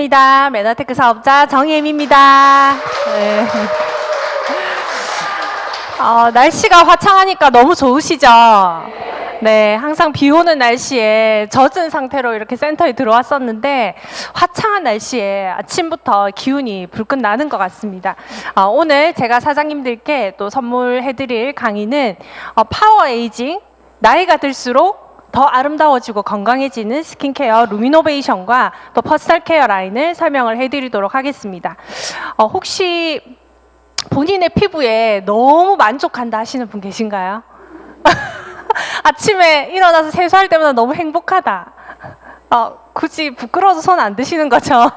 반갑습니다. 메나테크 사업자 정혜임입니다. 네. 날씨가 화창하니까 너무 좋으시죠? 네, 항상 비 오는 날씨에 젖은 상태로 이렇게 센터에 들어왔었는데 화창한 날씨에 아침부터 기운이 불끈 나는 것 같습니다. 오늘 제가 사장님들께 또 선물해드릴 강의는 파워 에이징, 나이가 들수록 더 아름다워지고 건강해지는 스킨케어 루미노베이션과 또 퍼스널 케어 라인을 설명을 해드리도록 하겠습니다. 혹시 본인의 피부에 너무 만족한다 하시는 분 계신가요? 아침에 일어나서 세수할 때마다 너무 행복하다. 굳이 부끄러워서 손 안 드시는 거죠?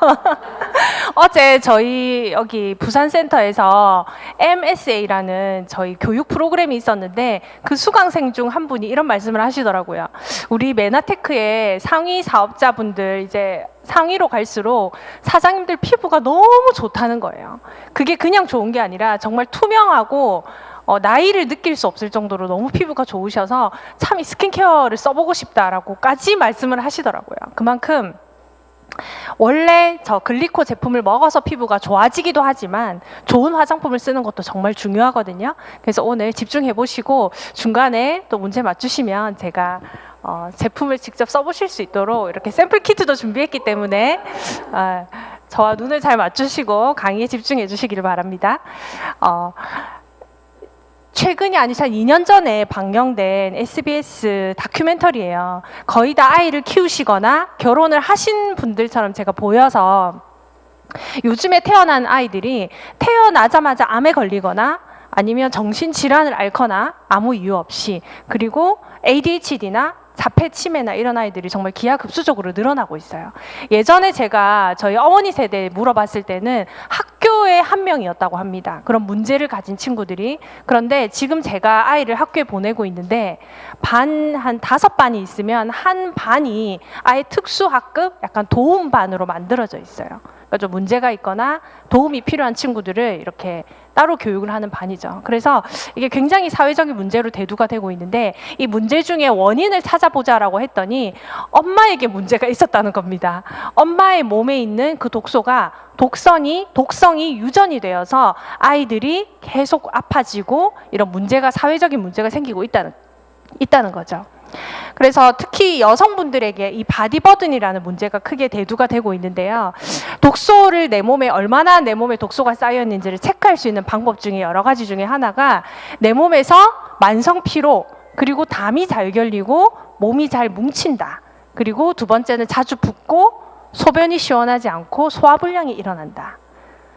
어제 저희 여기 부산센터에서 MSA라는 저희 교육 프로그램이 있었는데 그 수강생 중 한 분이 이런 말씀을 하시더라고요. 우리 메나테크의 상위 사업자분들 이제 상위로 갈수록 사장님들 피부가 너무 좋다는 거예요. 그게 그냥 좋은 게 아니라 정말 투명하고 나이를 느낄 수 없을 정도로 너무 피부가 좋으셔서 참 이 스킨케어를 써보고 싶다라고까지 말씀을 하시더라고요. 그만큼 원래 저 글리코 제품을 먹어서 피부가 좋아지기도 하지만 좋은 화장품을 쓰는 것도 정말 중요하거든요. 그래서 오늘 집중해 보시고 중간에 또 문제 맞추시면 제가 제품을 직접 써보실 수 있도록 이렇게 샘플 키트도 준비했기 때문에 저와 눈을 잘 맞추시고 강의에 집중해 주시기를 바랍니다. 최근이 아니죠. 2년 전에 방영된 SBS 다큐멘터리예요. 거의 다 아이를 키우시거나 결혼을 하신 분들처럼 제가 보여서 요즘에 태어난 아이들이 태어나자마자 암에 걸리거나 아니면 정신질환을 앓거나 아무 이유 없이, 그리고 ADHD나 자폐 치매나 이런 아이들이 정말 기하급수적으로 늘어나고 있어요. 예전에 제가 저희 어머니 세대에 물어봤을 때는 학교에 한 명이었다고 합니다. 그런 문제를 가진 친구들이. 그런데 지금 제가 아이를 학교에 보내고 있는데 한 5반이 있으면 한 반이 아예 특수학급 약간 도움반으로 만들어져 있어요. 그러니까 좀 문제가 있거나 도움이 필요한 친구들을 이렇게 따로 교육을 하는 반이죠. 그래서 이게 굉장히 사회적인 문제로 대두가 되고 있는데 이 문제 중에 원인을 찾아보자라고 했더니 엄마에게 문제가 있었다는 겁니다. 엄마의 몸에 있는 그 독소가 독성이 유전이 되어서 아이들이 계속 아파지고 이런 문제가, 사회적인 문제가 생기고 있다는 거죠. 그래서 특히 여성분들에게 이 바디버든이라는 문제가 크게 대두가 되고 있는데요. 독소를 얼마나 내 몸에 독소가 쌓여 있는지를 체크할 수 있는 방법 중에 여러 가지 중에 하나가 내 몸에서 만성 피로, 그리고 담이 잘 결리고 몸이 잘 뭉친다. 그리고 두 번째는 자주 붓고 소변이 시원하지 않고 소화불량이 일어난다.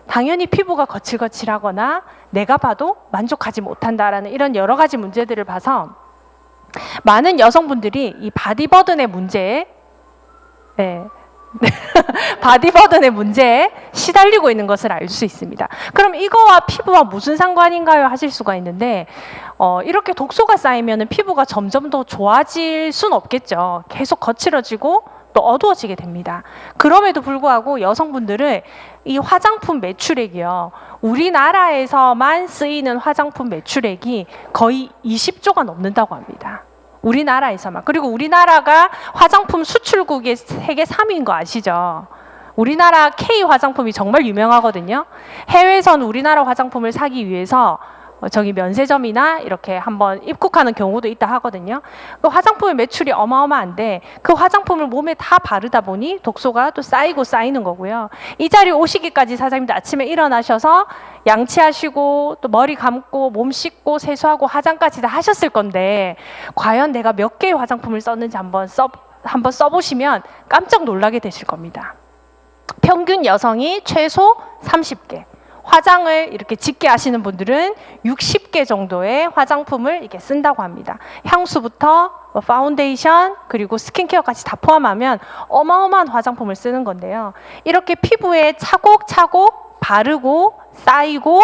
당연히 피부가 거칠거칠하거나 내가 봐도 만족하지 못한다라는 이런 여러 가지 문제들을 봐서 많은 여성분들이 이 바디버든의 문제에 바디버든의 문제에 시달리고 있는 것을 알 수 있습니다. 그럼 이거와 피부와 무슨 상관인가요? 하실 수가 있는데 이렇게 독소가 쌓이면 피부가 점점 더 좋아질 순 없겠죠. 계속 거칠어지고 또 어두워지게 됩니다. 그럼에도 불구하고 여성분들은 이 화장품 매출액이요, 우리나라에서만 쓰이는 화장품 매출액이 거의 20조가 넘는다고 합니다. 우리나라에서만. 그리고 우리나라가 화장품 수출국의 세계 3위인 거 아시죠? 우리나라 K 화장품이 정말 유명하거든요. 해외에서는 우리나라 화장품을 사기 위해서 저기 면세점이나 이렇게 한번 입국하는 경우도 있다 하거든요. 그 화장품의 매출이 어마어마한데 그 화장품을 몸에 다 바르다 보니 독소가 또 쌓이는 거고요. 이 자리에 오시기까지 사장님들 아침에 일어나셔서 양치하시고 또 머리 감고 몸 씻고 세수하고 화장까지 다 하셨을 건데 과연 내가 몇 개의 화장품을 썼는지 한번 써보시면 깜짝 놀라게 되실 겁니다. 평균 여성이 최소 30개. 화장을 이렇게 짙게 하시는 분들은 60개 정도의 화장품을 이렇게 쓴다고 합니다. 향수부터 파운데이션 그리고 스킨케어까지 다 포함하면 어마어마한 화장품을 쓰는 건데요. 이렇게 피부에 차곡차곡 바르고 쌓이고,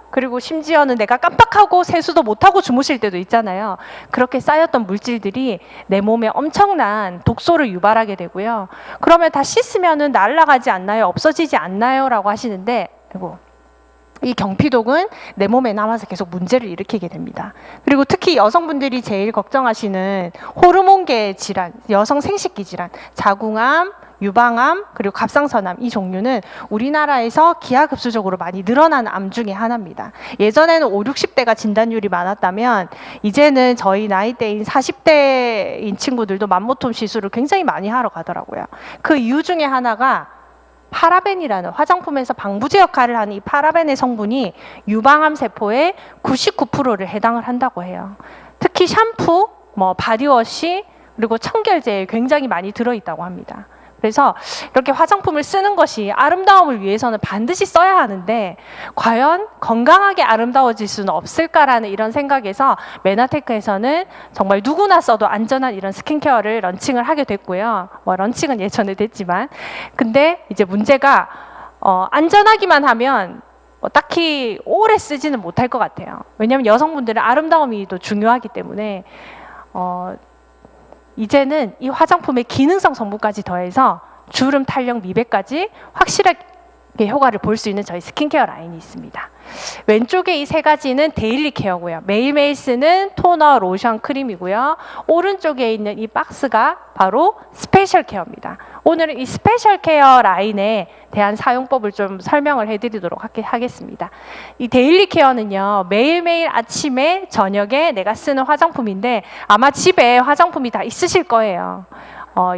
그리고 심지어는 내가 깜빡하고 세수도 못하고 주무실 때도 있잖아요. 그렇게 쌓였던 물질들이 내 몸에 엄청난 독소를 유발하게 되고요. 그러면 다 씻으면은 날아가지 않나요? 없어지지 않나요? 라고 하시는데 이 경피독은 내 몸에 남아서 계속 문제를 일으키게 됩니다. 그리고 특히 여성분들이 제일 걱정하시는 호르몬계 질환, 여성 생식기 질환, 자궁암, 유방암 그리고 갑상선암 이 종류는 우리나라에서 기하급수적으로 많이 늘어난 암 중에 하나입니다. 예전에는 5, 60대가 진단율이 많았다면 이제는 저희 나이대인 40대인 친구들도 만모톰 시술을 굉장히 많이 하러 가더라고요. 그 이유 중에 하나가 파라벤이라는 화장품에서 방부제 역할을 하는 이 파라벤의 성분이 유방암 세포의 99%를 해당을 한다고 해요. 특히 샴푸, 바디워시 그리고 청결제에 굉장히 많이 들어있다고 합니다. 그래서 이렇게 화장품을 쓰는 것이 아름다움을 위해서는 반드시 써야 하는데 과연 건강하게 아름다워질 수는 없을까라는 이런 생각에서 메나테크에서는 정말 누구나 써도 안전한 이런 스킨케어를 런칭을 하게 됐고요. 런칭은 예전에 됐지만 근데 이제 문제가 안전하기만 하면 딱히 오래 쓰지는 못할 것 같아요. 왜냐하면 여성분들은 아름다움이 또 중요하기 때문에 이제는 이 화장품의 기능성 성분까지 더해서 주름, 탄력, 미백까지 확실하게 효과를 볼 수 있는 저희 스킨케어 라인이 있습니다. 왼쪽에 이 세 가지는 데일리 케어고요. 매일매일 쓰는 토너, 로션, 크림이고요. 오른쪽에 있는 이 박스가 바로 스페셜 케어입니다. 오늘은 이 스페셜 케어 라인에 대한 사용법을 좀 설명을 해드리도록 하겠습니다. 이 데일리 케어는요, 매일매일 아침에 저녁에 내가 쓰는 화장품인데 아마 집에 화장품이 다 있으실 거예요.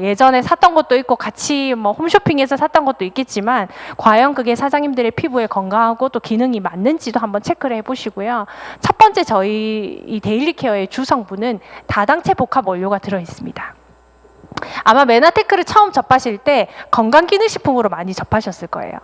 예전에 샀던 것도 있고 같이 홈쇼핑에서 샀던 것도 있겠지만 과연 그게 사장님들의 피부에 건강하고 또 기능이 맞는지도 한번 체크를 해보시고요. 첫 번째 저희 이 데일리 케어의 주성분은 다당체 복합 원료가 들어 있습니다. 아마 메나테크를 처음 접하실 때 건강기능식품으로 많이 접하셨을 거예요.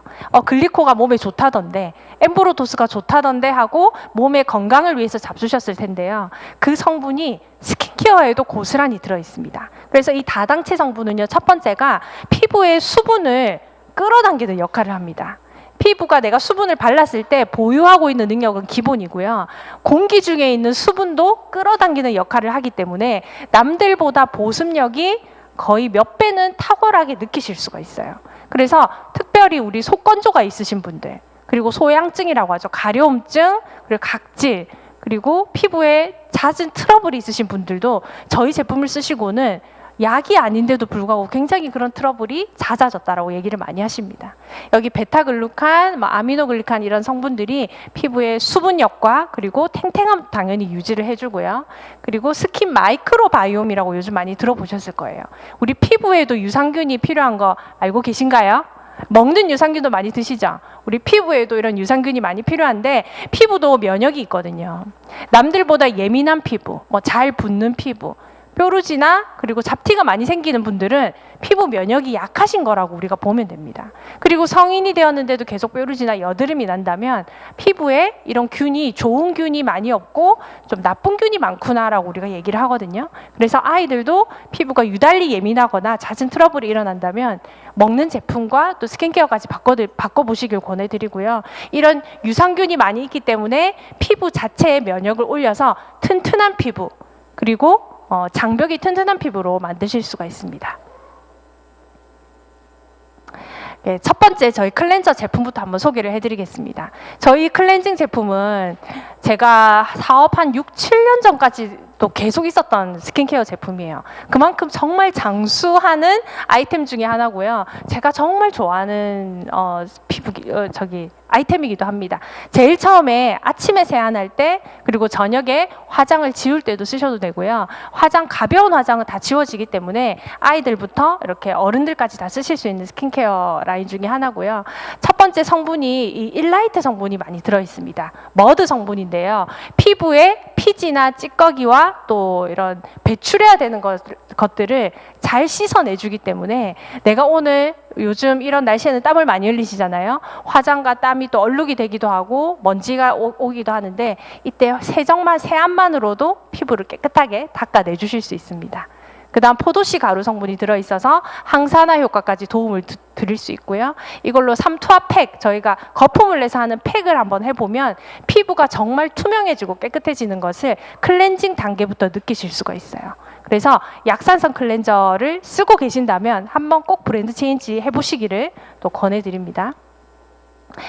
글리코가 몸에 좋다던데, 엠보로도스가 좋다던데 하고 몸의 건강을 위해서 잡수셨을 텐데요. 그 성분이 스킨케어에도 고스란히 들어있습니다. 그래서 이 다당체 성분은요, 첫 번째가 피부의 수분을 끌어당기는 역할을 합니다. 피부가 내가 수분을 발랐을 때 보유하고 있는 능력은 기본이고요. 공기 중에 있는 수분도 끌어당기는 역할을 하기 때문에 남들보다 보습력이 거의 몇 배는 탁월하게 느끼실 수가 있어요. 그래서 특별히 우리 속건조가 있으신 분들, 그리고 소양증이라고 하죠. 가려움증, 그리고 각질, 그리고 피부에 잦은 트러블이 있으신 분들도 저희 제품을 쓰시고는 약이 아닌데도 불구하고 굉장히 그런 트러블이 잦아졌다라고 얘기를 많이 하십니다. 여기 베타글루칸, 아미노글리칸 이런 성분들이 피부의 수분력과 그리고 탱탱함 당연히 유지를 해주고요. 그리고 스킨 마이크로바이옴이라고 요즘 많이 들어보셨을 거예요. 우리 피부에도 유산균이 필요한 거 알고 계신가요? 먹는 유산균도 많이 드시죠? 우리 피부에도 이런 유산균이 많이 필요한데 피부도 면역이 있거든요. 남들보다 예민한 피부, 잘 붓는 피부, 뾰루지나 그리고 잡티가 많이 생기는 분들은 피부 면역이 약하신 거라고 우리가 보면 됩니다. 그리고 성인이 되었는데도 계속 뾰루지나 여드름이 난다면 피부에 이런 균이 좋은 균이 많이 없고 좀 나쁜 균이 많구나라고 우리가 얘기를 하거든요. 그래서 아이들도 피부가 유달리 예민하거나 잦은 트러블이 일어난다면 먹는 제품과 또 스킨케어까지 바꿔보시길 권해드리고요. 이런 유산균이 많이 있기 때문에 피부 자체의 면역을 올려서 튼튼한 피부 그리고 장벽이 튼튼한 피부로 만드실 수가 있습니다. 네, 첫 번째 저희 클렌저 제품부터 한번 소개를 해드리겠습니다. 저희 클렌징 제품은 제가 사업한 6, 7년 전까지도 계속 있었던 스킨케어 제품이에요. 그만큼 정말 장수하는 아이템 중에 하나고요. 제가 정말 좋아하는 아이템이기도 합니다. 제일 처음에 아침에 세안할 때 그리고 저녁에 화장을 지울 때도 쓰셔도 되고요. 가벼운 화장은 다 지워지기 때문에 아이들부터 이렇게 어른들까지 다 쓰실 수 있는 스킨케어 라인 중에 하나고요. 첫 번째 성분이 이 일라이트 성분이 많이 들어있습니다. 머드 성분인데요. 피부에 피지나 찌꺼기와 또 이런 배출해야 되는 것들을 잘 씻어내주기 때문에 내가 오늘 요즘 이런 날씨에는 땀을 많이 흘리시잖아요. 화장과 땀이 또 얼룩이 되기도 하고 먼지가 오기도 하는데 이때 세안만으로도 피부를 깨끗하게 닦아내 주실 수 있습니다. 그 다음 포도씨 가루 성분이 들어있어서 항산화 효과까지 도움을 드릴 수 있고요. 이걸로 삼투압 팩, 저희가 거품을 내서 하는 팩을 한번 해보면 피부가 정말 투명해지고 깨끗해지는 것을 클렌징 단계부터 느끼실 수가 있어요. 그래서 약산성 클렌저를 쓰고 계신다면 한번 꼭 브랜드 체인지 해보시기를 또 권해드립니다.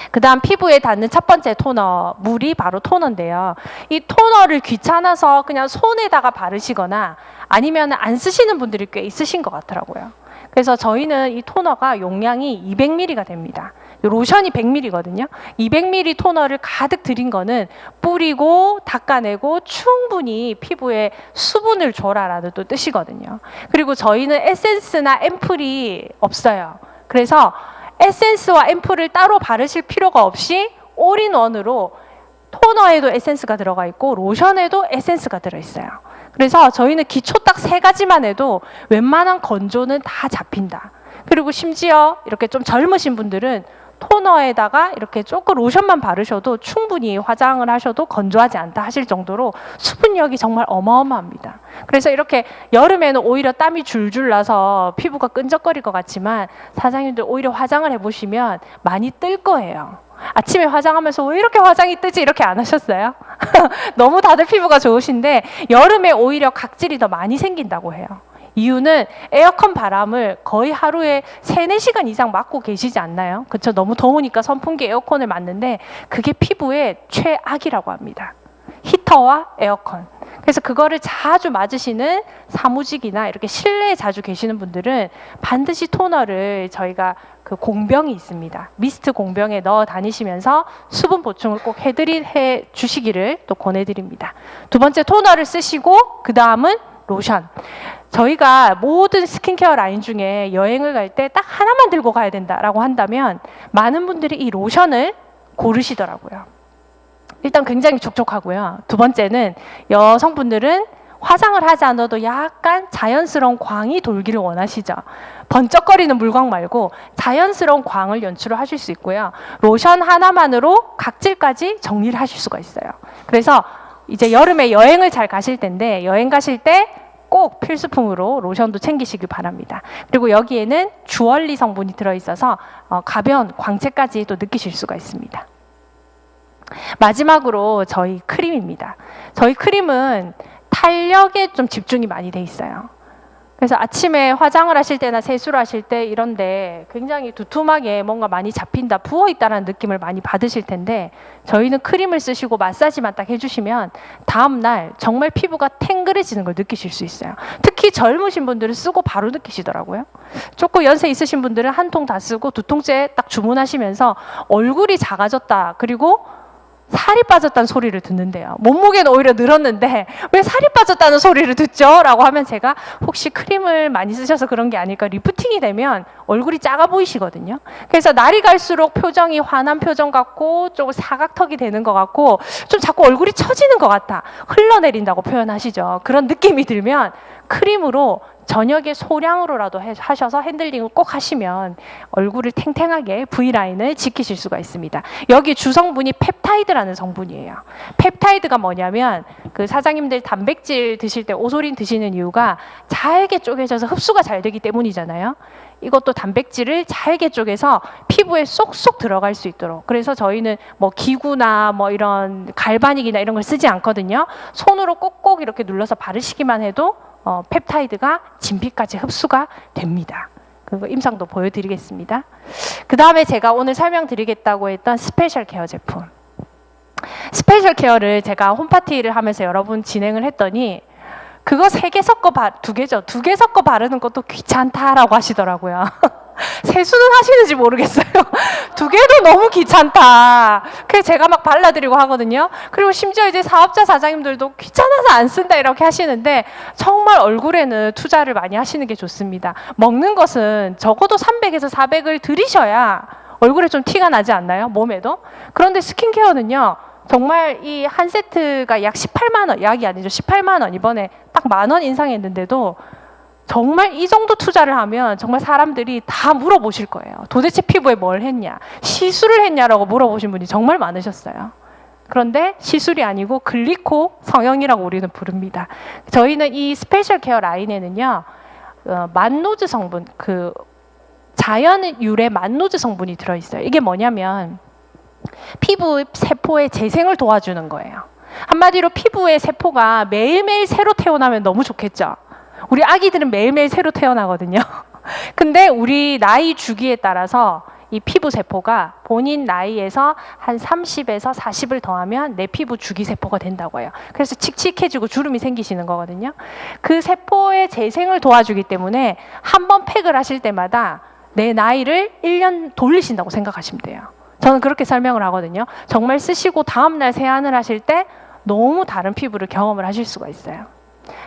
그 다음 피부에 닿는 첫 번째 토너, 물이 바로 토너인데요. 이 토너를 귀찮아서 그냥 손에다가 바르시거나 아니면 안 쓰시는 분들이 꽤 있으신 것 같더라고요. 그래서 저희는 이 토너가 용량이 200ml가 됩니다. 로션이 100ml거든요. 200ml 토너를 가득 들인 거는 뿌리고 닦아내고 충분히 피부에 수분을 줘라라는 또 뜻이거든요. 그리고 저희는 에센스나 앰플이 없어요. 그래서 에센스와 앰플을 따로 바르실 필요가 없이 올인원으로 토너에도 에센스가 들어가 있고 로션에도 에센스가 들어있어요. 그래서 저희는 기초 딱 3가지만 해도 웬만한 건조는 다 잡힌다. 그리고 심지어 이렇게 좀 젊으신 분들은 토너에다가 이렇게 조금 로션만 바르셔도 충분히 화장을 하셔도 건조하지 않다 하실 정도로 수분력이 정말 어마어마합니다. 그래서 이렇게 여름에는 오히려 땀이 줄줄 나서 피부가 끈적거릴 것 같지만 사장님들 오히려 화장을 해보시면 많이 뜰 거예요. 아침에 화장하면서 왜 이렇게 화장이 뜨지? 이렇게 안 하셨어요? 너무 다들 피부가 좋으신데 여름에 오히려 각질이 더 많이 생긴다고 해요. 이유는 에어컨 바람을 거의 하루에 3-4시간 이상 맞고 계시지 않나요? 그렇죠? 너무 더우니까 선풍기 에어컨을 맞는데 그게 피부의 최악이라고 합니다. 히터와 에어컨. 그래서 그거를 자주 맞으시는 사무직이나 이렇게 실내에 자주 계시는 분들은 반드시 토너를 저희가 그 공병이 있습니다. 미스트 공병에 넣어 다니시면서 수분 보충을 꼭 해 주시기를 또 권해드립니다. 2번째 토너를 쓰시고 그 다음은 로션. 저희가 모든 스킨케어 라인 중에 여행을 갈 때 딱 하나만 들고 가야 된다라고 한다면 많은 분들이 이 로션을 고르시더라고요. 일단 굉장히 촉촉하고요. 2번째는 여성분들은 화장을 하지 않아도 약간 자연스러운 광이 돌기를 원하시죠. 번쩍거리는 물광 말고 자연스러운 광을 연출을 하실 수 있고요. 로션 하나만으로 각질까지 정리를 하실 수가 있어요. 그래서 이제 여름에 여행을 잘 가실 텐데 여행 가실 때 꼭 필수품으로 로션도 챙기시길 바랍니다. 그리고 여기에는 주얼리 성분이 들어있어서 가벼운 광채까지 또 느끼실 수가 있습니다. 마지막으로 저희 크림입니다. 저희 크림은 탄력에 좀 집중이 많이 돼 있어요. 그래서 아침에 화장을 하실 때나 세수를 하실 때 이런데 굉장히 두툼하게 뭔가 많이 잡힌다, 부어있다는 느낌을 많이 받으실 텐데 저희는 크림을 쓰시고 마사지만 딱 해주시면 다음날 정말 피부가 탱글해지는 걸 느끼실 수 있어요. 특히 젊으신 분들은 쓰고 바로 느끼시더라고요. 조금 연세 있으신 분들은 한 통 다 쓰고 2통째 딱 주문하시면서 얼굴이 작아졌다. 그리고 살이 빠졌다는 소리를 듣는데요. 몸무게는 오히려 늘었는데 왜 살이 빠졌다는 소리를 듣죠? 라고 하면 제가 혹시 크림을 많이 쓰셔서 그런 게 아닐까. 리프팅이 되면 얼굴이 작아 보이시거든요. 그래서 날이 갈수록 표정이 환한 표정 같고 조금 사각턱이 되는 것 같고 좀 자꾸 얼굴이 처지는 것 같아. 흘러내린다고 표현하시죠. 그런 느낌이 들면 크림으로 저녁에 소량으로라도 하셔서 핸들링을 꼭 하시면 얼굴을 탱탱하게 V라인을 지키실 수가 있습니다. 여기 주성분이 펩타이드라는 성분이에요. 펩타이드가 뭐냐면 그 사장님들 단백질 드실 때 오소린 드시는 이유가 잘게 쪼개져서 흡수가 잘 되기 때문이잖아요. 이것도 단백질을 잘게 쪼개서 피부에 쏙쏙 들어갈 수 있도록. 그래서 저희는 뭐 기구나 뭐 이런 갈바닉이나 이런 걸 쓰지 않거든요. 손으로 꼭꼭 이렇게 눌러서 바르시기만 해도 펩타이드가 진피까지 흡수가 됩니다. 그거 임상도 보여드리겠습니다. 그 다음에 제가 오늘 설명드리겠다고 했던 스페셜 케어 제품. 스페셜 케어를 제가 홈파티를 하면서 여러 번 진행을 했더니 그거 2개 섞어 2개죠. 2개 섞어 바르는 것도 귀찮다라고 하시더라고요. 세수는 하시는지 모르겠어요. 2개도 너무 귀찮다. 그래서 제가 막 발라드리고 하거든요. 그리고 심지어 이제 사업자 사장님들도 귀찮아서 안 쓴다 이렇게 하시는데 정말 얼굴에는 투자를 많이 하시는 게 좋습니다. 먹는 것은 적어도 300에서 400을 들이셔야 얼굴에 좀 티가 나지 않나요? 몸에도. 그런데 스킨케어는요. 정말 이 한 세트가 약 18만 원, 약이 아니죠. 18만 원. 이번에 딱 10,000원 인상했는데도 정말 이 정도 투자를 하면 정말 사람들이 다 물어보실 거예요. 도대체 피부에 뭘 했냐? 시술을 했냐라고 물어보신 분이 정말 많으셨어요. 그런데 시술이 아니고 글리코 성형이라고 우리는 부릅니다. 저희는 이 스페셜 케어 라인에는요. 만노즈 성분, 그 자연 유래 만노즈 성분이 들어있어요. 이게 뭐냐면 피부 세포의 재생을 도와주는 거예요. 한마디로 피부의 세포가 매일매일 새로 태어나면 너무 좋겠죠. 우리 아기들은 매일매일 새로 태어나거든요. 근데 우리 나이 주기에 따라서 이 피부 세포가 본인 나이에서 한 30에서 40을 더하면 내 피부 주기 세포가 된다고 해요. 그래서 칙칙해지고 주름이 생기시는 거거든요. 그 세포의 재생을 도와주기 때문에 한 번 팩을 하실 때마다 내 나이를 1년 돌리신다고 생각하시면 돼요. 저는 그렇게 설명을 하거든요. 정말 쓰시고 다음날 세안을 하실 때 너무 다른 피부를 경험을 하실 수가 있어요.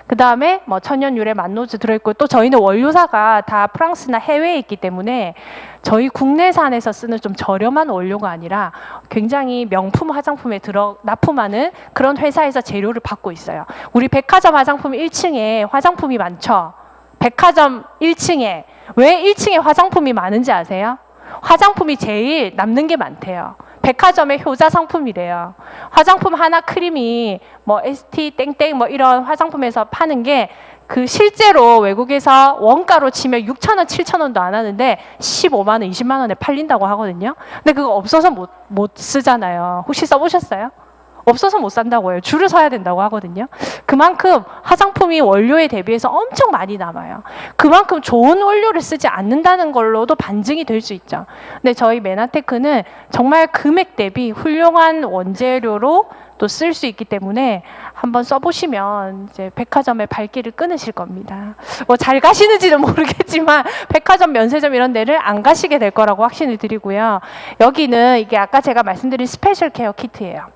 그 다음에 뭐 천연 유래 만노즈 들어있고, 또 저희는 원료사가 다 프랑스나 해외에 있기 때문에 저희 국내산에서 쓰는 좀 저렴한 원료가 아니라 굉장히 명품 화장품에 납품하는 그런 회사에서 재료를 받고 있어요. 우리 백화점 화장품 1층에 화장품이 많죠. 백화점 1층에 왜 1층에 화장품이 많은지 아세요? 화장품이 제일 남는 게 많대요. 백화점의 효자 상품이래요. 화장품 하나 크림이 뭐 ST 땡땡 뭐 이런 화장품에서 파는 게 그 실제로 외국에서 원가로 치면 6,000원, 7,000원도 안 하는데 15만 원, 20만 원에 팔린다고 하거든요. 근데 그거 없어서 못 쓰잖아요. 혹시 써보셨어요? 없어서 못 산다고 해요. 줄을 서야 된다고 하거든요. 그만큼 화장품이 원료에 대비해서 엄청 많이 남아요. 그만큼 좋은 원료를 쓰지 않는다는 걸로도 반증이 될 수 있죠. 근데 저희 메나테크는 정말 금액 대비 훌륭한 원재료로 또 쓸 수 있기 때문에 한번 써보시면 이제 백화점의 발길을 끊으실 겁니다. 뭐 잘 가시는지는 모르겠지만 백화점, 면세점 이런 데를 안 가시게 될 거라고 확신을 드리고요. 여기는 이게 아까 제가 말씀드린 스페셜 케어 키트예요.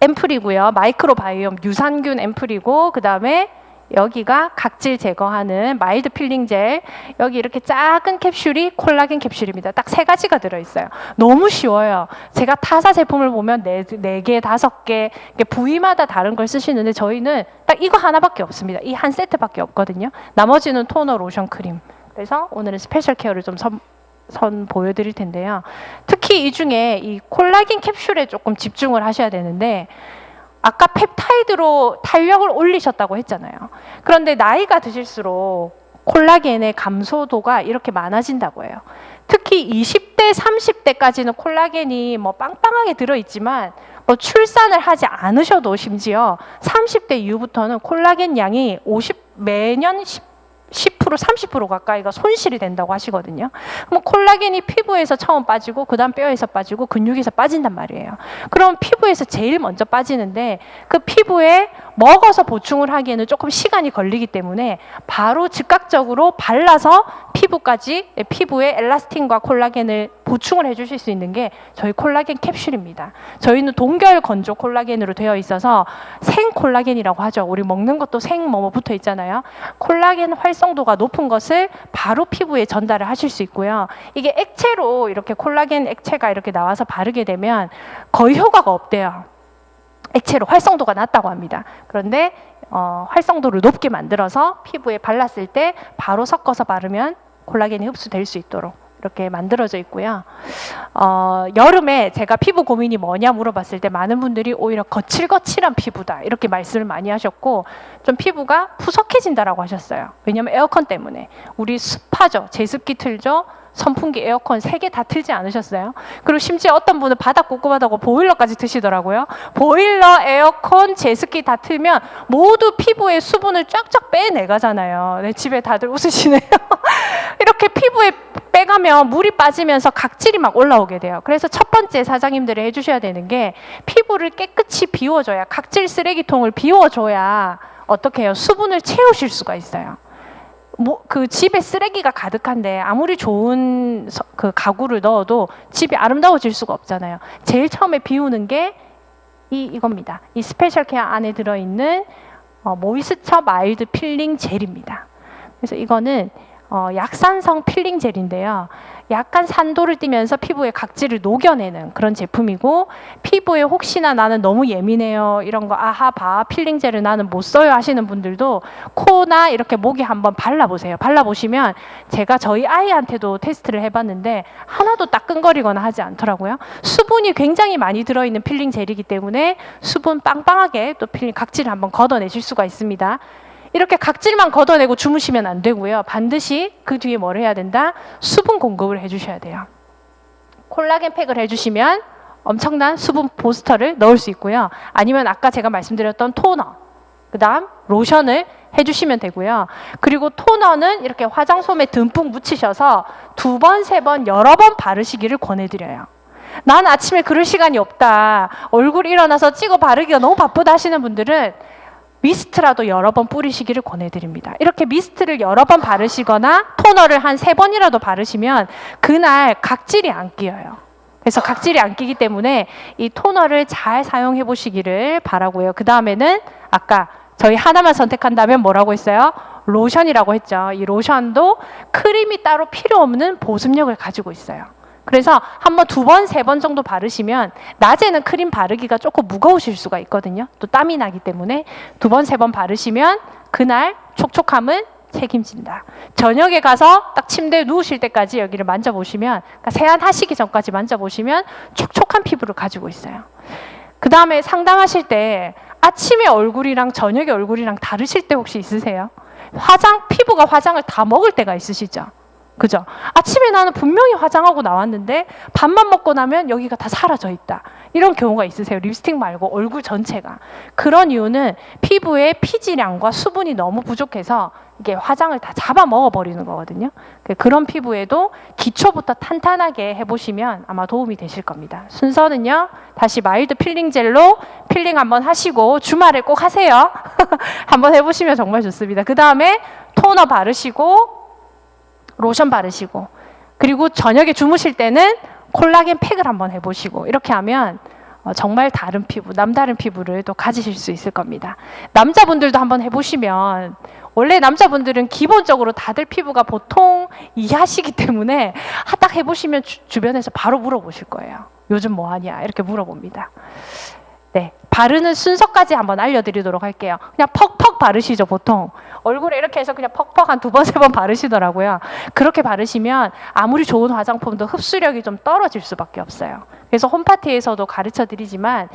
앰플이고요. 마이크로바이옴 유산균 앰플이고, 그 다음에 여기가 각질 제거하는 마일드 필링 젤, 여기 이렇게 작은 캡슐이 콜라겐 캡슐입니다. 딱 3가지가 들어있어요. 너무 쉬워요. 제가 타사 제품을 보면 4개, 5개 부위마다 다른 걸 쓰시는데 저희는 딱 이거 하나밖에 없습니다. 이 한 세트밖에 없거든요. 나머지는 토너, 로션, 크림. 그래서 오늘은 스페셜 케어를 좀 보여드릴 텐데요. 특히 이 중에 이 콜라겐 캡슐에 조금 집중을 하셔야 되는데, 아까 펩타이드로 탄력을 올리셨다고 했잖아요. 그런데 나이가 드실수록 콜라겐의 감소도가 이렇게 많아진다고 해요. 특히 20대, 30대까지는 콜라겐이 뭐 빵빵하게 들어있지만 뭐 출산을 하지 않으셔도 심지어 30대 이후부터는 콜라겐 양이 매년 10% 30% 가까이가 손실이 된다고 하시거든요. 그럼 콜라겐이 피부에서 처음 빠지고 그 다음 뼈에서 빠지고 근육에서 빠진단 말이에요. 그럼 피부에서 제일 먼저 빠지는데 그 피부에 먹어서 보충을 하기에는 조금 시간이 걸리기 때문에 바로 즉각적으로 발라서 피부에 엘라스틴과 콜라겐을 보충을 해주실 수 있는 게 저희 콜라겐 캡슐입니다. 저희는 동결 건조 콜라겐으로 되어 있어서 생 콜라겐이라고 하죠. 우리 먹는 것도 생 뭐뭐 붙어 있잖아요. 콜라겐 활성도가 높은 것을 바로 피부에 전달을 하실 수 있고요. 이게 액체로 이렇게 콜라겐 액체가 이렇게 나와서 바르게 되면 거의 효과가 없대요. 액체로 활성도가 낮다고 합니다. 그런데 활성도를 높게 만들어서 피부에 발랐을 때 바로 섞어서 바르면 콜라겐이 흡수될 수 있도록 이렇게 만들어져 있고요. 여름에 제가 피부 고민이 뭐냐 물어봤을 때 많은 분들이 오히려 거칠거칠한 피부다 이렇게 말씀을 많이 하셨고, 좀 피부가 푸석해진다라고 하셨어요. 왜냐하면 에어컨 때문에. 우리 습하죠. 제습기 틀죠. 선풍기, 에어컨 3개 다 틀지 않으셨어요? 그리고 심지어 어떤 분은 바닥 꿉꿉하다고 보일러까지 트시더라고요. 보일러, 에어컨, 제습기 다 틀면 모두 피부에 수분을 쫙쫙 빼내가잖아요. 네, 집에 다들 웃으시네요. 이렇게 피부에 빼가면 물이 빠지면서 각질이 막 올라오게 돼요. 그래서 첫 번째 사장님들이 해주셔야 되는 게 피부를 깨끗이 비워줘야, 각질 쓰레기통을 비워줘야 어떻게 해요? 수분을 채우실 수가 있어요. 그 집에 쓰레기가 가득한데 아무리 좋은 그 가구를 넣어도 집이 아름다워질 수가 없잖아요. 제일 처음에 비우는 게 이겁니다. 이 스페셜 케어 안에 들어있는 모이스처 마일드 필링 젤입니다. 그래서 이거는 약산성 필링 젤인데요. 약간 산도를 띠면서 피부에 각질을 녹여내는 그런 제품이고, 피부에 혹시나 나는 너무 예민해요, 이런 거 아하 필링 젤을 나는 못 써요 하시는 분들도 코나 이렇게 목에 한번 발라보세요. 발라보시면 제가 저희 아이한테도 테스트를 해봤는데 하나도 따끔거리거나 하지 않더라고요. 수분이 굉장히 많이 들어있는 필링 젤이기 때문에 수분 빵빵하게 또 필링 각질을 한번 걷어내실 수가 있습니다. 이렇게 각질만 걷어내고 주무시면 안 되고요. 반드시 그 뒤에 뭘 해야 된다? 수분 공급을 해주셔야 돼요. 콜라겐 팩을 해주시면 엄청난 수분 부스터를 넣을 수 있고요. 아니면 아까 제가 말씀드렸던 토너, 그 다음 로션을 해주시면 되고요. 그리고 토너는 이렇게 화장솜에 듬뿍 묻히셔서 2번, 3번, 여러 번 바르시기를 권해드려요. 난 아침에 그럴 시간이 없다. 얼굴 일어나서 찍어 바르기가 너무 바쁘다 하시는 분들은 미스트라도 여러 번 뿌리시기를 권해드립니다. 이렇게 미스트를 여러 번 바르시거나 토너를 한 3번이라도 바르시면 그날 각질이 안 끼어요. 그래서 각질이 안 끼기 때문에 이 토너를 잘 사용해 보시기를 바라고요. 그 다음에는 아까 저희 하나만 선택한다면 뭐라고 했어요? 로션이라고 했죠. 이 로션도 크림이 따로 필요 없는 보습력을 가지고 있어요. 그래서 한번 2번, 3번 정도 바르시면 낮에는 크림 바르기가 조금 무거우실 수가 있거든요. 또 땀이 나기 때문에 2번, 3번 바르시면 그날 촉촉함을 책임진다. 저녁에 가서 딱 침대에 누우실 때까지 여기를 만져보시면, 그러니까 세안하시기 전까지 만져보시면 촉촉한 피부를 가지고 있어요. 그 다음에 상담하실 때 아침에 얼굴이랑 저녁에 얼굴이랑 다르실 때 혹시 있으세요? 피부가 화장을 다 먹을 때가 있으시죠? 그죠? 아침에 나는 분명히 화장하고 나왔는데 밥만 먹고 나면 여기가 다 사라져 있다. 이런 경우가 있으세요? 립스틱 말고 얼굴 전체가. 그런 이유는 피부의 피지량과 수분이 너무 부족해서 이게 화장을 다 잡아 먹어버리는 거거든요. 그런 피부에도 기초부터 탄탄하게 해보시면 아마 도움이 되실 겁니다. 순서는요, 다시 마일드 필링 젤로 필링 한번 하시고 주말에 꼭 하세요. 한번 해보시면 정말 좋습니다. 그 다음에 토너 바르시고 로션 바르시고, 그리고 저녁에 주무실 때는 콜라겐 팩을 한번 해보시고, 이렇게 하면 정말 다른 피부, 남다른 피부를 또 가지실 수 있을 겁니다. 남자분들도 한번 해보시면, 원래 남자분들은 기본적으로 다들 피부가 보통 이하시기 때문에 딱 해보시면 주변에서 바로 물어보실 거예요. 요즘 뭐하냐 이렇게 물어봅니다. 네, 바르는 순서까지 한번 알려드리도록 할게요. 그냥 퍽퍽 바르시죠, 보통. 얼굴에 이렇게 해서 그냥 퍽퍽 한 2번, 3번 바르시더라고요. 그렇게 바르시면 아무리 좋은 화장품도 흡수력이 좀 떨어질 수밖에 없어요. 그래서 홈파티에서도 가르쳐 드리지만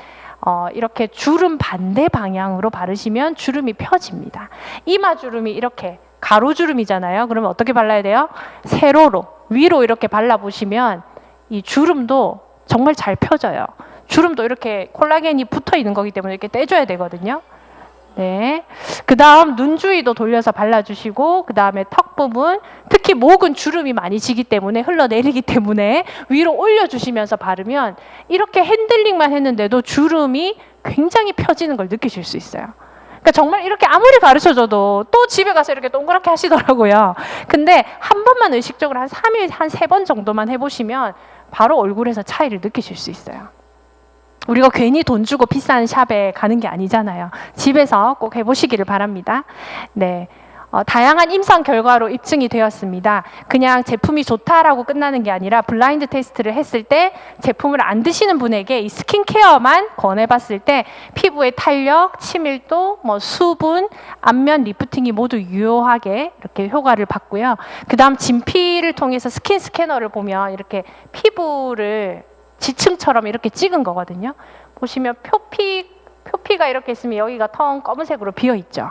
이렇게 주름 반대 방향으로 바르시면 주름이 펴집니다. 이마주름이 이렇게 가로주름이잖아요. 그러면 어떻게 발라야 돼요? 세로로, 위로 이렇게 발라보시면 이 주름도 정말 잘 펴져요. 주름도 이렇게 콜라겐이 붙어 있는 거기 때문에 이렇게 떼줘야 되거든요. 네. 그 다음 눈 주위도 돌려서 발라주시고, 그 다음에 턱 부분, 특히 목은 주름이 많이 지기 때문에 흘러내리기 때문에 위로 올려주시면서 바르면 이렇게 핸들링만 했는데도 주름이 굉장히 펴지는 걸 느끼실 수 있어요. 그러니까 정말 이렇게 아무리 가르쳐줘도 또 집에 가서 이렇게 동그랗게 하시더라고요. 근데 한 번만 의식적으로 한 3일, 한 3번 정도만 해보시면 바로 얼굴에서 차이를 느끼실 수 있어요. 우리가 괜히 돈 주고 비싼 샵에 가는 게 아니잖아요. 집에서 꼭 해보시기를 바랍니다. 네, 다양한 임상 결과로 입증이 되었습니다. 그냥 제품이 좋다라고 끝나는 게 아니라 블라인드 테스트를 했을 때 제품을 안 드시는 분에게 이 스킨케어만 권해봤을 때 피부의 탄력, 치밀도, 수분, 안면 리프팅이 모두 유효하게 이렇게 효과를 봤고요. 그 다음 진피를 통해서 스킨 스캐너를 보면 이렇게 피부를 지층처럼 이렇게 찍은 거거든요. 보시면 표피가 이렇게 있으면 여기가 텅 검은색으로 비어 있죠.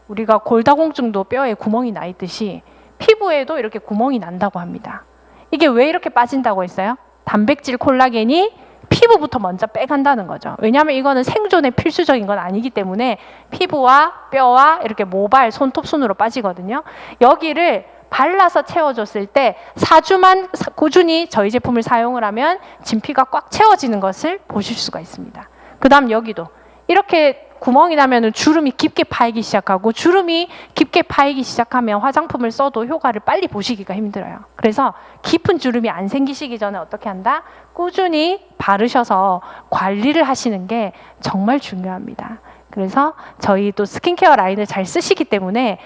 우리가 골다공증도 뼈에 구멍이 나 있듯이 피부에도 이렇게 구멍이 난다고 합니다. 이게 왜 이렇게 빠진다고 했어요? 단백질 콜라겐이 피부부터 먼저 빼간다는 거죠. 왜냐하면 이거는 생존에 필수적인 건 아니기 때문에 피부와 뼈와 이렇게 모발, 손톱, 손으로 빠지거든요. 여기를 발라서 채워줬을 때 4주만 꾸준히 저희 제품을 사용을 하면 진피가 꽉 채워지는 것을 보실 수가 있습니다. 그 다음 여기도 이렇게 구멍이 나면 주름이 깊게 파이기 시작하고, 주름이 깊게 파이기 시작하면 화장품을 써도 효과를 빨리 보시기가 힘들어요. 그래서 깊은 주름이 안 생기시기 전에 어떻게 한다? 꾸준히 바르셔서 관리를 하시는 게 정말 중요합니다. 그래서 저희 또 스킨케어 라인을 잘 쓰시기 때문에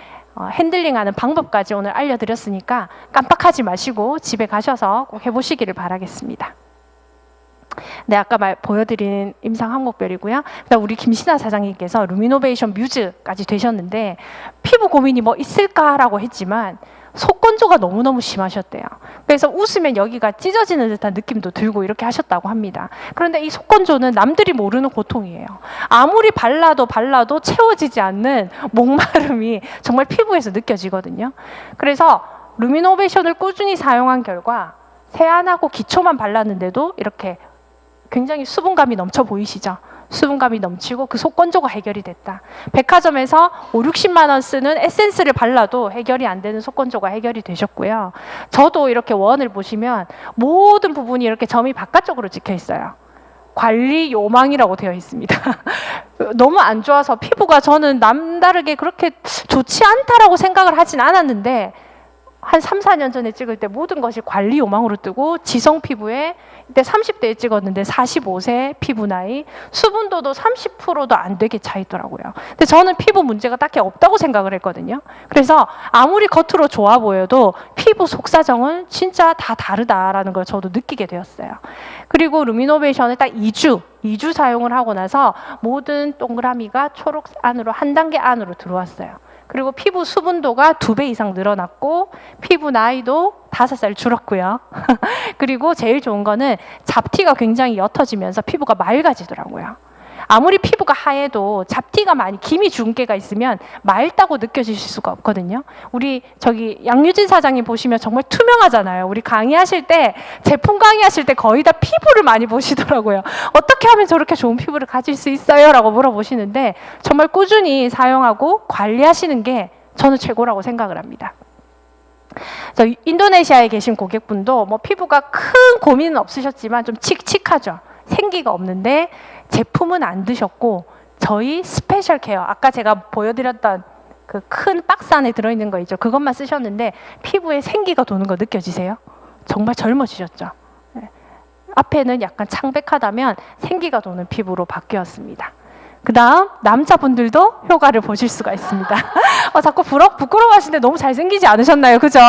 핸들링하는 방법까지 오늘 알려드렸으니까 깜빡하지 마시고 집에 가셔서 꼭 해보시기를 바라겠습니다. 네, 아까 보여드린 임상 항목별이고요. 그다음 우리 김신아 사장님께서 루미노베이션 뮤즈까지 되셨는데 피부 고민이 뭐 있을까라고 했지만 속건조가 너무너무 심하셨대요. 그래서 웃으면 여기가 찢어지는 듯한 느낌도 들고 이렇게 하셨다고 합니다. 그런데 이 속건조는 남들이 모르는 고통이에요. 아무리 발라도 채워지지 않는 목마름이 정말 피부에서 느껴지거든요. 그래서 루미노베이션을 꾸준히 사용한 결과 세안하고 기초만 발랐는데도 이렇게 굉장히 수분감이 넘쳐 보이시죠? 수분감이 넘치고 그 속건조가 해결이 됐다. 백화점에서 5, 60만 원 쓰는 에센스를 발라도 해결이 안 되는 속건조가 해결이 되셨고요. 저도 이렇게 원을 보시면 모든 부분이 이렇게 점이 바깥쪽으로 찍혀 있어요. 관리 요망이라고 되어 있습니다. 너무 안 좋아서 피부가 저는 남다르게 그렇게 좋지 않다라고 생각을 하진 않았는데 한 3, 4년 전에 찍을 때 모든 것이 관리 요망으로 뜨고 지성 피부에 이때 30대에 찍었는데 45세 피부 나이 수분도도 30%도 안 되게 차 있더라고요. 근데 저는 피부 문제가 딱히 없다고 생각을 했거든요. 그래서 아무리 겉으로 좋아 보여도 피부 속사정은 진짜 다 다르다라는 걸 저도 느끼게 되었어요. 그리고 루미노베이션을 딱 2주 사용을 하고 나서 모든 동그라미가 초록 안으로 한 단계 안으로 들어왔어요. 그리고 피부 수분도가 2배 이상 늘어났고 피부 나이도 5살 줄었고요. 그리고 제일 좋은 거는 잡티가 굉장히 옅어지면서 피부가 맑아지더라고요. 아무리 피부가 하얘도 잡티가 많이 김이 주근깨가 있으면 맑다고 느껴지실 수가 없거든요. 우리 저기 양유진 사장님 보시면 정말 투명하잖아요. 우리 강의하실 때 제품 강의하실 때 거의 다 피부를 많이 보시더라고요. 어떻게 하면 저렇게 좋은 피부를 가질 수 있어요? 라고 물어보시는데 정말 꾸준히 사용하고 관리하시는 게 저는 최고라고 생각을 합니다. 인도네시아에 계신 고객분도 뭐 피부가 큰 고민은 없으셨지만 좀 칙칙하죠. 생기가 없는데 제품은 안 드셨고 저희 스페셜 케어 아까 제가 보여드렸던 그 큰 박스 안에 들어있는 거 있죠. 그것만 쓰셨는데 피부에 생기가 도는 거 느껴지세요? 정말 젊어지셨죠. 네. 앞에는 약간 창백하다면 생기가 도는 피부로 바뀌었습니다. 그 다음 남자분들도 효과를 보실 수가 있습니다. 자꾸 부끄러워하시는데 너무 잘생기지 않으셨나요? 그죠?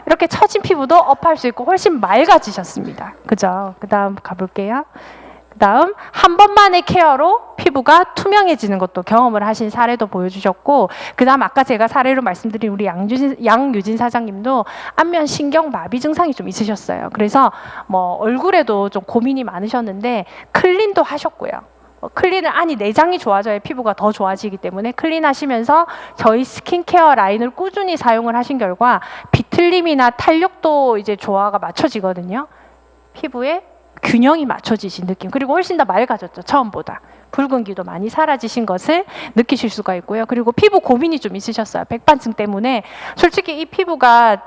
이렇게 처진 피부도 업할 수 있고 훨씬 맑아지셨습니다. 그죠? 그 다음 가볼게요. 그 다음 한 번만의 케어로 피부가 투명해지는 것도 경험을 하신 사례도 보여주셨고 그 다음 아까 제가 사례로 말씀드린 우리 양유진 사장님도 안면 신경 마비 증상이 좀 있으셨어요. 그래서 뭐 얼굴에도 좀 고민이 많으셨는데 클린도 하셨고요. 클린을 아니 내장이 좋아져야 피부가 더 좋아지기 때문에 클린하시면서 저희 스킨케어 라인을 꾸준히 사용을 하신 결과 비틀림이나 탄력도 이제 조화가 맞춰지거든요. 피부에 균형이 맞춰지신 느낌 그리고 훨씬 더 맑아졌죠. 처음보다 붉은기도 많이 사라지신 것을 느끼실 수가 있고요. 그리고 피부 고민이 좀 있으셨어요. 백반증 때문에 솔직히 이 피부가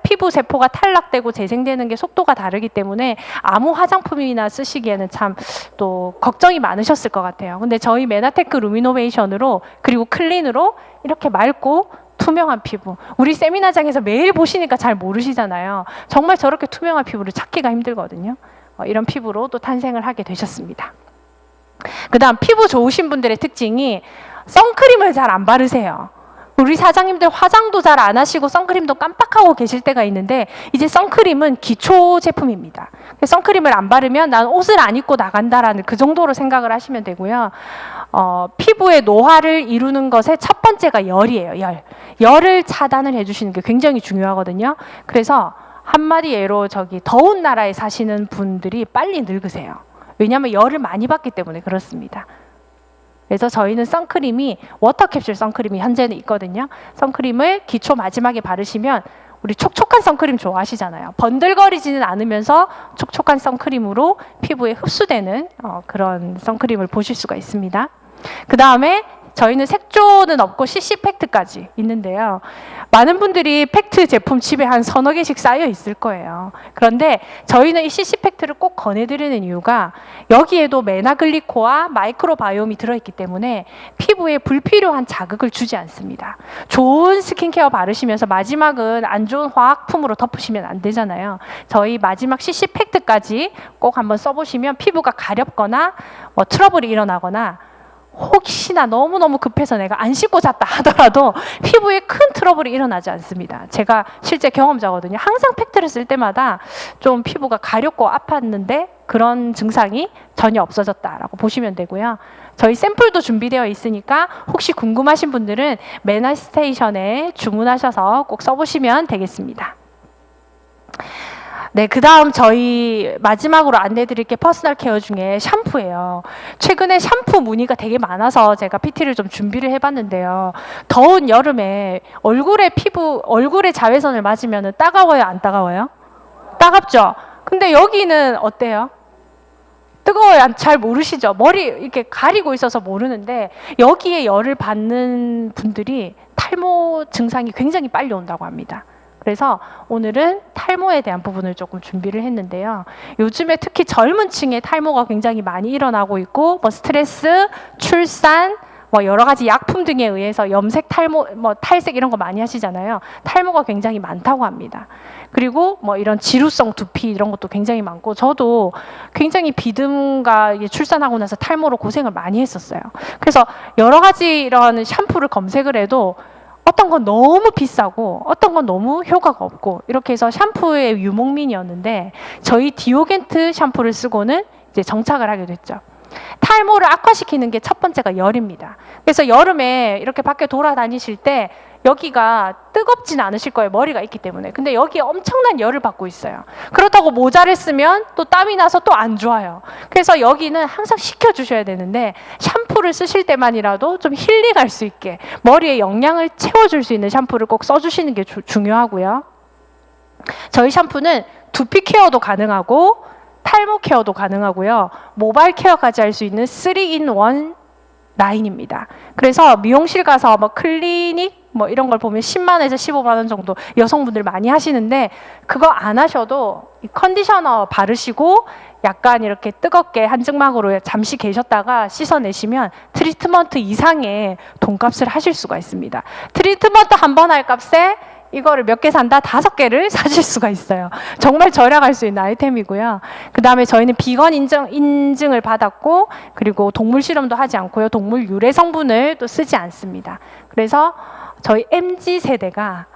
피부 세포가 탈락되고 재생되는 게 속도가 다르기 때문에 아무 화장품이나 쓰시기에는 참 또 걱정이 많으셨을 것 같아요. 근데 저희 메나테크 루미노베이션으로 그리고 클린으로 이렇게 맑고 투명한 피부 우리 세미나장에서 매일 보시니까 잘 모르시잖아요. 정말 저렇게 투명한 피부를 찾기가 힘들거든요. 이런 피부로 또 탄생을 하게 되셨습니다. 그 다음 피부 좋으신 분들의 특징이 선크림을 잘 안 바르세요. 우리 사장님들 화장도 잘 안 하시고 선크림도 깜빡하고 계실 때가 있는데 이제 선크림은 기초 제품입니다. 선크림을 안 바르면 난 옷을 안 입고 나간다라는 그 정도로 생각을 하시면 되고요. 피부의 노화를 이루는 것의 첫 번째가 열이에요. 열을 차단을 해주시는 게 굉장히 중요하거든요. 그래서 한마디 예로 더운 나라에 사시는 분들이 빨리 늙으세요. 왜냐하면 열을 많이 받기 때문에 그렇습니다. 그래서 저희는 선크림이 워터캡슐 선크림이 현재는 있거든요. 선크림을 기초 마지막에 바르시면 우리 촉촉한 선크림 좋아하시잖아요. 번들거리지는 않으면서 촉촉한 선크림으로 피부에 흡수되는 그런 선크림을 보실 수가 있습니다. 그 다음에 저희는 색조는 없고 CC 팩트까지 있는데요. 많은 분들이 팩트 제품 집에 한 서너 개씩 쌓여 있을 거예요. 그런데 저희는 이 CC 팩트를 꼭 권해드리는 이유가 여기에도 메나글리코와 마이크로바이옴이 들어있기 때문에 피부에 불필요한 자극을 주지 않습니다. 좋은 스킨케어 바르시면서 마지막은 안 좋은 화학품으로 덮으시면 안 되잖아요. 저희 마지막 CC 팩트까지 꼭 한번 써보시면 피부가 가렵거나 트러블이 일어나거나 혹시나 너무너무 급해서 내가 안 씻고 잤다 하더라도 피부에 큰 트러블이 일어나지 않습니다. 제가 실제 경험자거든요. 항상 팩트를 쓸 때마다 좀 피부가 가렵고 아팠는데 그런 증상이 전혀 없어졌다라고 보시면 되고요. 저희 샘플도 준비되어 있으니까 혹시 궁금하신 분들은 메나스테이션에 주문하셔서 꼭 써보시면 되겠습니다. 네, 그 다음 저희 마지막으로 안내드릴 게 퍼스널 케어 중에 샴푸예요. 최근에 샴푸 문의가 되게 많아서 제가 PT를 좀 준비를 해봤는데요. 더운 여름에 얼굴에 자외선을 맞으면 따가워요, 안 따가워요? 따갑죠? 근데 여기는 어때요? 뜨거워야 잘 모르시죠? 머리 이렇게 가리고 있어서 모르는데 여기에 열을 받는 분들이 탈모 증상이 굉장히 빨리 온다고 합니다. 그래서 오늘은 탈모에 대한 부분을 조금 준비를 했는데요. 요즘에 특히 젊은 층에 탈모가 굉장히 많이 일어나고 있고 뭐 스트레스, 출산, 뭐 여러 가지 약품 등에 의해서 염색, 탈모, 뭐 탈색 이런 거 많이 하시잖아요. 탈모가 굉장히 많다고 합니다. 그리고 뭐 이런 지루성 두피 이런 것도 굉장히 많고 저도 굉장히 비듬과 출산하고 나서 탈모로 고생을 많이 했었어요. 그래서 여러 가지 이런 샴푸를 검색을 해도 어떤 건 너무 비싸고 어떤 건 너무 효과가 없고 이렇게 해서 샴푸의 유목민이었는데 저희 디오겐트 샴푸를 쓰고는 이제 정착을 하게 됐죠. 탈모를 악화시키는 게 첫 번째가 열입니다. 그래서 여름에 이렇게 밖에 돌아다니실 때 여기가 뜨겁진 않으실 거예요. 머리가 있기 때문에. 근데 여기에 엄청난 열을 받고 있어요. 그렇다고 모자를 쓰면 또 땀이 나서 또 안 좋아요. 그래서 여기는 항상 식혀주셔야 되는데 샴푸를 쓰실 때만이라도 좀 힐링할 수 있게 머리에 영양을 채워줄 수 있는 샴푸를 꼭 써주시는 게 중요하고요. 저희 샴푸는 두피 케어도 가능하고 탈모 케어도 가능하고요. 모발 케어까지 할 수 있는 3-in-1 라인입니다. 그래서 미용실 가서 뭐 클리닉 뭐 이런 걸 보면 10만 원에서 15만 원 정도 여성분들 많이 하시는데 그거 안 하셔도 컨디셔너 바르시고 약간 이렇게 뜨겁게 한증막으로 잠시 계셨다가 씻어내시면 트리트먼트 이상의 돈값을 하실 수가 있습니다. 트리트먼트 한 번 할 값에 이거를 몇 개 산다? 5개를 사실 수가 있어요. 정말 절약할 수 있는 아이템이고요. 그 다음에 저희는 비건 인증을 받았고 그리고 동물 실험도 하지 않고요. 동물 유래 성분을 또 쓰지 않습니다. 그래서 저희 MZ세대가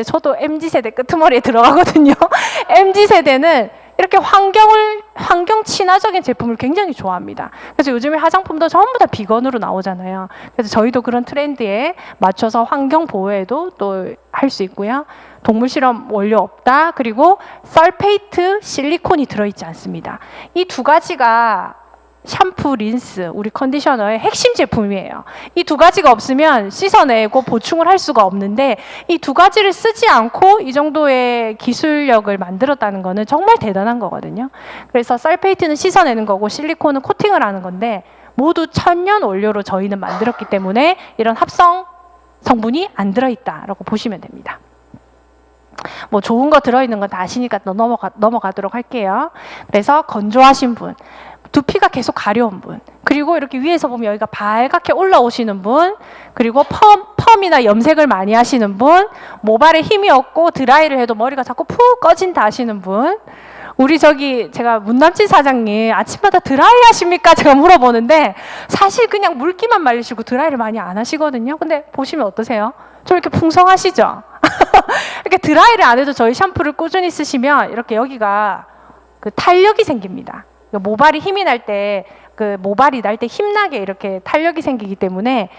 저도 MZ세대 끄트머리에 들어가거든요. MZ세대는 이렇게 환경 친화적인 제품을 굉장히 좋아합니다. 그래서 요즘에 화장품도 전부 다 비건으로 나오잖아요. 그래서 저희도 그런 트렌드에 맞춰서 환경 보호에도 또 할 수 있고요. 동물 실험 원료 없다. 그리고 설페이트, 실리콘이 들어있지 않습니다. 이 두 가지가 샴푸, 린스, 우리 컨디셔너의 핵심 제품이에요. 이 두 가지가 없으면 씻어내고 보충을 할 수가 없는데 이 두 가지를 쓰지 않고 이 정도의 기술력을 만들었다는 거는 정말 대단한 거거든요. 그래서 설페이트는 씻어내는 거고 실리콘은 코팅을 하는 건데 모두 천연 원료로 저희는 만들었기 때문에 이런 합성 성분이 안 들어있다라고 보시면 됩니다. 뭐 좋은 거 들어있는 건 다 아시니까 넘어가도록 할게요. 그래서 건조하신 분, 두피가 계속 가려운 분, 그리고 이렇게 위에서 보면 여기가 발갛게 올라오시는 분, 그리고 펌이나 염색을 많이 하시는 분, 모발에 힘이 없고 드라이를 해도 머리가 자꾸 푹 꺼진다 하시는 분, 우리 제가 문남진 사장님 아침마다 드라이 하십니까? 제가 물어보는데 사실 그냥 물기만 말리시고 드라이를 많이 안 하시거든요. 근데 보시면 어떠세요? 좀 이렇게 풍성하시죠? 이렇게 드라이를 안 해도 저희 샴푸를 꾸준히 쓰시면 이렇게 여기가 그 탄력이 생깁니다. 모발이 힘이 날 때, 모발이 날 때 힘나게 이렇게 탄력이 생기기 때문에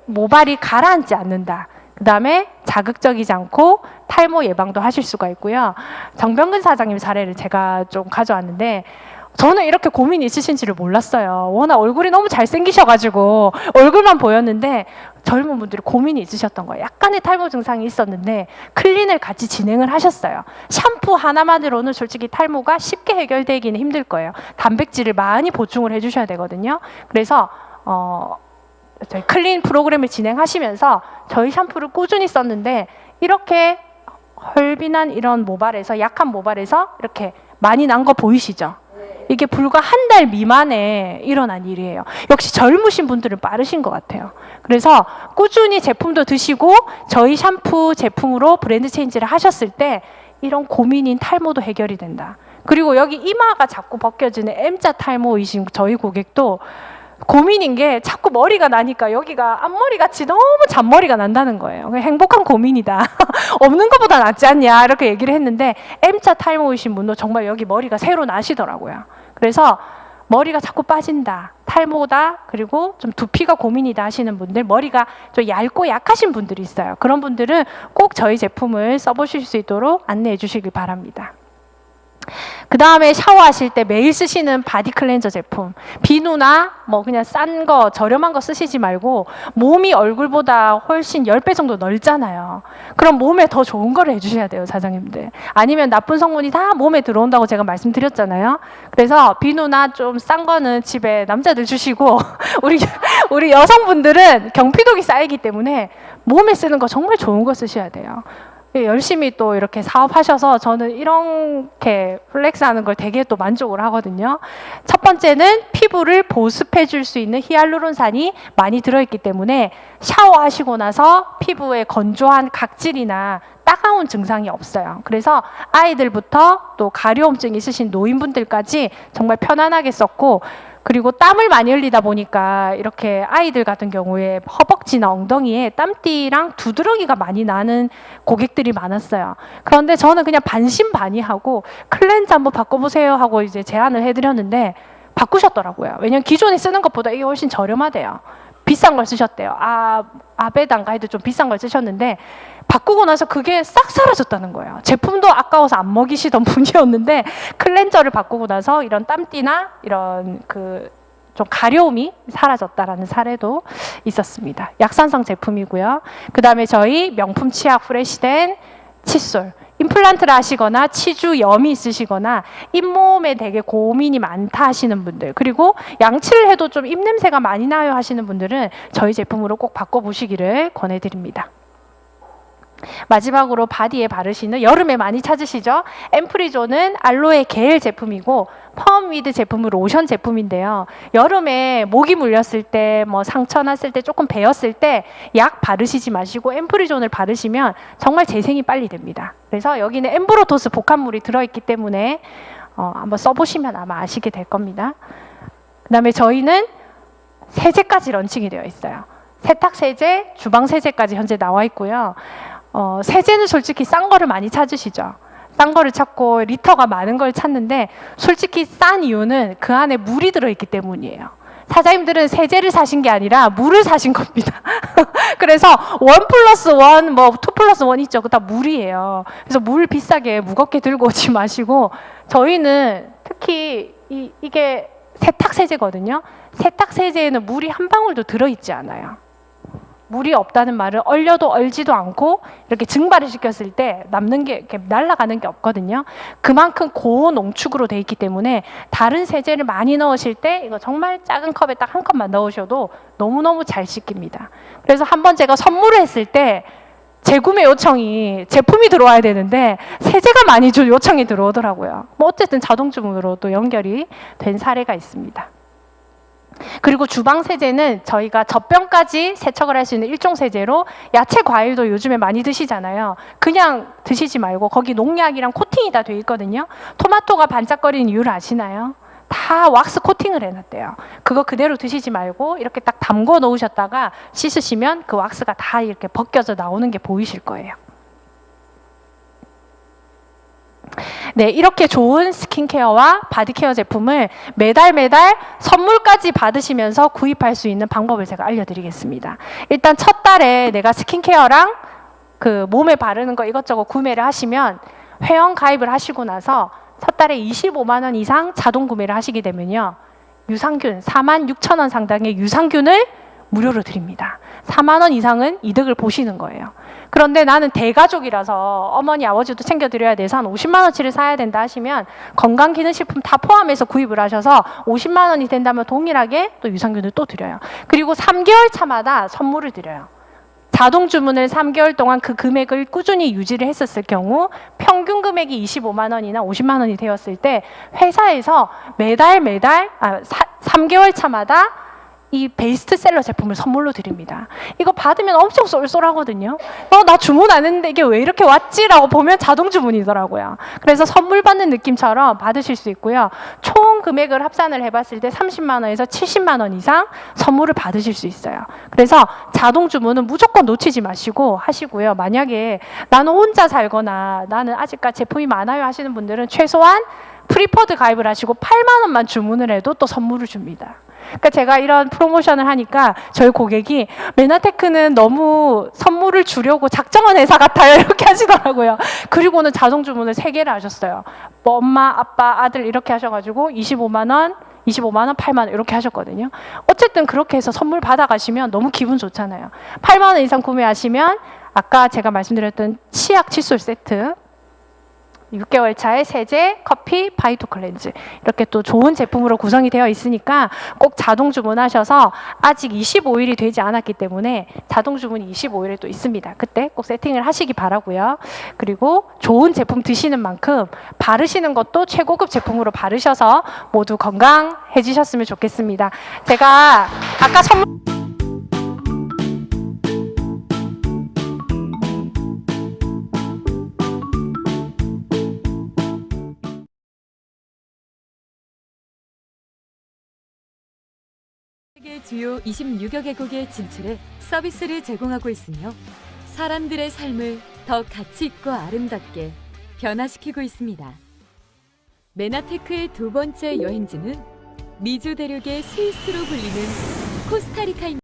모발이 가라앉지 않는다. 그 다음에 자극적이지 않고 탈모 예방도 하실 수가 있고요. 정병근 사장님 사례를 제가 좀 가져왔는데 저는 이렇게 고민이 있으신지를 몰랐어요. 워낙 얼굴이 너무 잘생기셔가지고 얼굴만 보였는데 젊은 분들이 고민이 있으셨던 거예요. 약간의 탈모 증상이 있었는데 클린을 같이 진행을 하셨어요. 샴푸 하나만으로는 솔직히 탈모가 쉽게 해결되기는 힘들 거예요. 단백질을 많이 보충을 해주셔야 되거든요. 그래서 저희 클린 프로그램을 진행하시면서 저희 샴푸를 꾸준히 썼는데 이렇게 헐빈한 이런 모발에서 약한 모발에서 이렇게 많이 난 거 보이시죠? 이게 불과 한 달 미만에 일어난 일이에요. 역시 젊으신 분들은 빠르신 것 같아요. 그래서 꾸준히 제품도 드시고 저희 샴푸 제품으로 브랜드 체인지를 하셨을 때 이런 고민인 탈모도 해결이 된다. 그리고 여기 이마가 자꾸 벗겨지는 M자 탈모이신 저희 고객도 고민인 게 자꾸 머리가 나니까 여기가 앞머리 같이 너무 잔머리가 난다는 거예요. 행복한 고민이다. 없는 것보다 낫지 않냐 이렇게 얘기를 했는데 M자 탈모이신 분도 정말 여기 머리가 새로 나시더라고요. 그래서 머리가 자꾸 빠진다, 탈모다, 그리고 좀 두피가 고민이다 하시는 분들, 머리가 좀 얇고 약하신 분들이 있어요. 그런 분들은 꼭 저희 제품을 써보실 수 있도록 안내해 주시길 바랍니다. 그 다음에 샤워하실 때 매일 쓰시는 바디 클렌저 제품, 비누나 뭐 그냥 싼 거 저렴한 거 쓰시지 말고 몸이 얼굴보다 훨씬 10배 정도 넓잖아요. 그럼 몸에 더 좋은 거를 해주셔야 돼요, 사장님들. 아니면 나쁜 성분이 다 몸에 들어온다고 제가 말씀드렸잖아요. 그래서 비누나 좀 싼 거는 집에 남자들 주시고 우리 여성분들은 경피독이 쌓이기 때문에 몸에 쓰는 거 정말 좋은 거 쓰셔야 돼요. 열심히 또 이렇게 사업하셔서 저는 이렇게 플렉스하는 걸 되게 또 만족을 하거든요. 첫 번째는 피부를 보습해 줄 수 있는 히알루론산이 많이 들어있기 때문에 샤워하시고 나서 피부에 건조한 각질이나 따가운 증상이 없어요. 그래서 아이들부터 또 가려움증 있으신 노인분들까지 정말 편안하게 썼고, 그리고 땀을 많이 흘리다 보니까 이렇게 아이들 같은 경우에 허벅지나 엉덩이에 땀띠랑 두드러기가 많이 나는 고객들이 많았어요. 그런데 저는 그냥 반신반의하고 클렌즈 한번 바꿔보세요 하고 이제 제안을 해드렸는데 바꾸셨더라고요. 왜냐면 기존에 쓰는 것보다 이게 훨씬 저렴하대요. 비싼 걸 쓰셨대요. 아베단가 해도 좀 비싼 걸 쓰셨는데 바꾸고 나서 그게 싹 사라졌다는 거예요. 제품도 아까워서 안 먹이시던 분이었는데 클렌저를 바꾸고 나서 이런 땀띠나 이런 좀 가려움이 사라졌다라는 사례도 있었습니다. 약산성 제품이고요. 그 다음에 저희 명품 치약 프레시된 칫솔. 임플란트를 하시거나 치주염이 있으시거나 잇몸에 되게 고민이 많다 하시는 분들, 그리고 양치를 해도 좀 입냄새가 많이 나요 하시는 분들은 저희 제품으로 꼭 바꿔보시기를 권해드립니다. 마지막으로 바디에 바르시는, 여름에 많이 찾으시죠? 앰프리존은 알로에 겔 제품이고 펌위드 제품은 로션 제품인데요. 여름에 모기 물렸을 때, 뭐 상처 났을 때, 조금 베었을 때 약 바르시지 마시고 앰프리존을 바르시면 정말 재생이 빨리 됩니다. 그래서 여기는 엠브로토스 복합물이 들어있기 때문에 한번 써보시면 아마 아시게 될 겁니다. 그 다음에 저희는 세제까지 런칭이 되어 있어요. 세탁 세제, 주방 세제까지 현재 나와 있고요. 세제는 솔직히 싼 거를 많이 찾으시죠. 싼 거를 찾고 리터가 많은 걸 찾는데 솔직히 싼 이유는 그 안에 물이 들어있기 때문이에요. 사장님들은 세제를 사신 게 아니라 물을 사신 겁니다. 그래서 1+1, 뭐 2+1 있죠. 그거 다 물이에요. 그래서 물 비싸게 무겁게 들고 오지 마시고, 저희는 특히 이게 세탁 세제거든요. 세탁 세제에는 물이 한 방울도 들어있지 않아요. 물이 없다는 말은 얼려도 얼지도 않고 이렇게 증발을 시켰을 때 남는 게, 이렇게 날아가는 게 없거든요. 그만큼 고농축으로 돼 있기 때문에 다른 세제를 많이 넣으실 때 이거 정말 작은 컵에 딱 한 컵만 넣으셔도 너무너무 잘 씻깁니다. 그래서 한번 제가 선물을 했을 때 재구매 요청이, 제품이 들어와야 되는데 세제가 많이 요청이 들어오더라고요. 뭐 어쨌든 자동 주문으로 또 연결이 된 사례가 있습니다. 그리고 주방 세제는 저희가 젖병까지 세척을 할 수 있는 일종 세제로, 야채 과일도 요즘에 많이 드시잖아요. 그냥 드시지 말고 거기 농약이랑 코팅이 다 돼 있거든요. 토마토가 반짝거리는 이유를 아시나요? 다 왁스 코팅을 해놨대요. 그거 그대로 드시지 말고 이렇게 딱 담궈 놓으셨다가 씻으시면 그 왁스가 다 이렇게 벗겨져 나오는 게 보이실 거예요. 네, 이렇게 좋은 스킨케어와 바디케어 제품을 매달 선물까지 받으시면서 구입할 수 있는 방법을 제가 알려드리겠습니다. 일단 첫 달에 내가 스킨케어랑 몸에 바르는 거 이것저것 구매를 하시면, 회원 가입을 하시고 나서 첫 달에 25만 원 이상 자동 구매를 하시게 되면요, 유산균 46,000원 상당의 유산균을 무료로 드립니다. 4만 원 이상은 이득을 보시는 거예요. 그런데 나는 대가족이라서 어머니 아버지도 챙겨드려야 돼서 한 50만 원치를 사야 된다 하시면 건강기능식품 다 포함해서 구입을 하셔서 50만 원이 된다면 동일하게 또 유산균을 또 드려요. 그리고 3개월 차마다 선물을 드려요. 자동 주문을 3개월 동안 그 금액을 꾸준히 유지를 했었을 경우 평균 금액이 25만 원이나 50만 원이 되었을 때 회사에서 매달 3개월 차마다 이 베스트셀러 제품을 선물로 드립니다. 이거 받으면 엄청 쏠쏠하거든요. 나 주문 안 했는데 이게 왜 이렇게 왔지라고 보면 자동 주문이더라고요. 그래서 선물 받는 느낌처럼 받으실 수 있고요. 총 금액을 합산을 해봤을 때 30만 원에서 70만 원 이상 선물을 받으실 수 있어요. 그래서 자동 주문은 무조건 놓치지 마시고 하시고요. 만약에 나는 혼자 살거나 나는 아직까지 제품이 많아요 하시는 분들은 최소한 프리퍼드 가입을 하시고 8만 원만 주문을 해도 또 선물을 줍니다. 그러니까 제가 이런 프로모션을 하니까 저희 고객이 메나테크는 너무 선물을 주려고 작정한 회사 같아요. 이렇게 하시더라고요. 그리고는 자동 주문을 3개를 하셨어요. 뭐 엄마, 아빠, 아들 이렇게 하셔가지고 25만 원, 8만 원 이렇게 하셨거든요. 어쨌든 그렇게 해서 선물 받아가시면 너무 기분 좋잖아요. 8만 원 이상 구매하시면 아까 제가 말씀드렸던 치약 칫솔 세트, 6개월 차의 세제, 커피, 바이토 클렌즈 이렇게 또 좋은 제품으로 구성이 되어 있으니까 꼭 자동 주문하셔서 아직 25일이 되지 않았기 때문에 자동 주문이 25일에 또 있습니다. 그때 꼭 세팅을 하시기 바라고요. 그리고 좋은 제품 드시는 만큼 바르시는 것도 최고급 제품으로 바르셔서 모두 건강해지셨으면 좋겠습니다. 제가 아까 선물 세계 주요 26여 개국에 진출해 서비스를 제공하고 있으며 사람들의 삶을 더 가치 있고 아름답게 변화시키고 있습니다. 메나테크의 두 번째 여행지는 미주 대륙의 스위스로 불리는 코스타리카입니다.